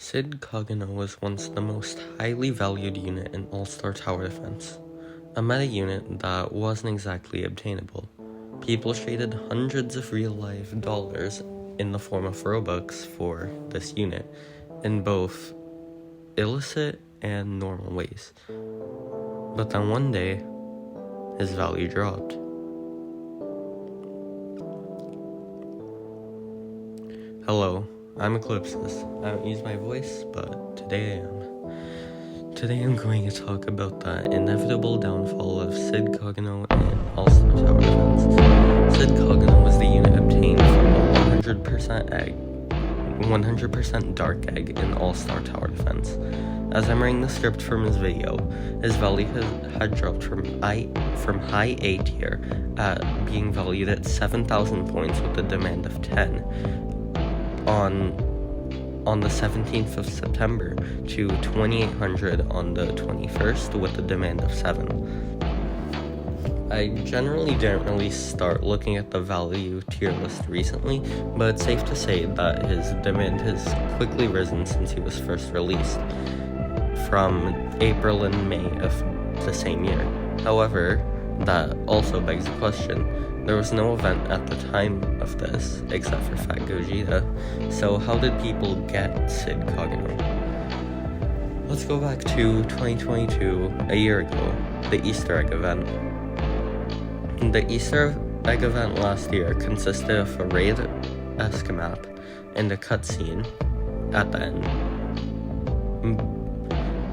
Cid Kagenou was once the most highly valued unit in All-Star Tower Defense, a meta unit that wasn't exactly obtainable. People traded hundreds of real-life dollars in the form of Robux for this unit, in both illicit and normal ways. But then one day, his value dropped. Hello, I'm Eclipsis. I don't use my voice, but today I am. Today I'm going to talk about the inevitable downfall of Cid Kagenou in All-Star Tower Defense. Cid Kagenou was the unit obtained from the 100% dark egg in All-Star Tower Defense. As I'm writing the script from his video, his value had dropped from high A tier at being valued at 7,000 points with a demand of 10 on the 17th of September to 2,800 on the 21st with a demand of 7. I generally didn't really start looking at the value tier list recently, but it's safe to say that his demand has quickly risen since he was first released, from April and May of the same year. However, that also begs the question. There was no event at the time of this, except for Fat Gogeta, so how did people get Cid Kagenou? Let's go back to 2022, a year ago, the Easter egg event. The Easter egg event last year consisted of a raid-esque map and a cutscene at the end,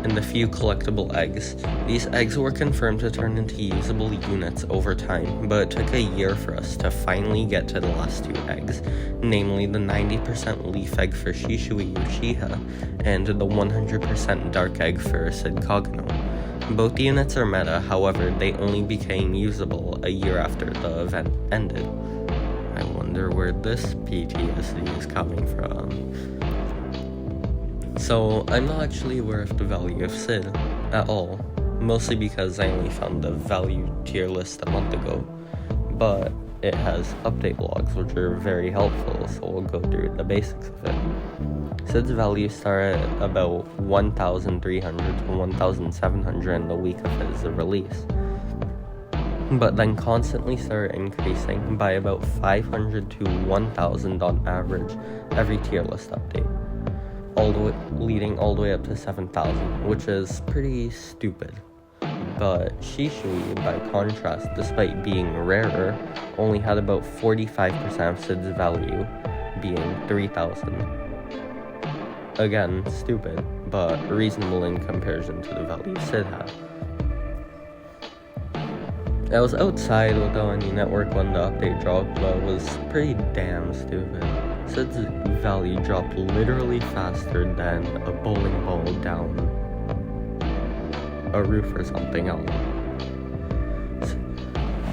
and a few collectible eggs. These eggs were confirmed to turn into usable units over time, but it took a year for us to finally get to the last two eggs, namely the 90% leaf egg for Shishui Uchiha and the 100% dark egg for Cid Kagenou. Both units are meta, however, they only became usable a year after the event ended. I wonder where this PTSD is coming from. So, I'm not actually aware of the value of Cid at all, mostly because I only found the value tier list a month ago, but it has update logs which are very helpful, so we'll go through the basics of it. Cid's value started at about 1,300 to 1,700 in the week of his release, but then constantly started increasing by about 500 to 1,000 on average every tier list update, leading all the way up to 7,000, which is pretty stupid. But Shishui, by contrast, despite being rarer, only had about 45% of Cid's value, being 3,000. Again, stupid, but reasonable in comparison to the value Cid had. I was outside without any network when the update dropped, but it was pretty damn stupid. Cid's value dropped literally faster than a bowling ball down a roof or something else.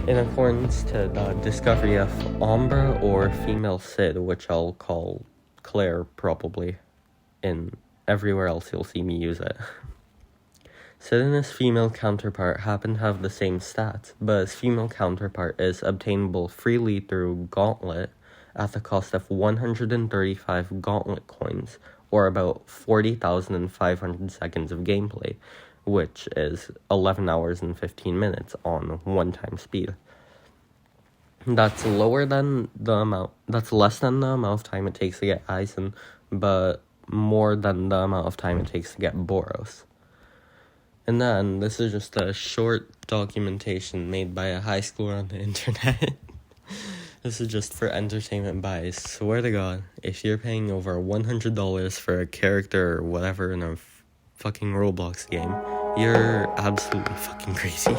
In accordance to the discovery of Ombra or female Cid, which I'll call Claire probably, in everywhere else you'll see me use it. Cid and his female counterpart happen to have the same stats, but his female counterpart is obtainable freely through Gauntlet at the cost of 135 Gauntlet coins, or about 40,500 seconds of gameplay, which is 11 hours and 15 minutes on one-time speed. That's less than the amount of time it takes to get Aizen, but more than the amount of time it takes to get Boros. And then, this is just a short documentation made by a high schooler on the internet. This is just for entertainment buys. Swear to God, if you're paying over $100 for a character or whatever in a fucking Roblox game, you're absolutely fucking crazy.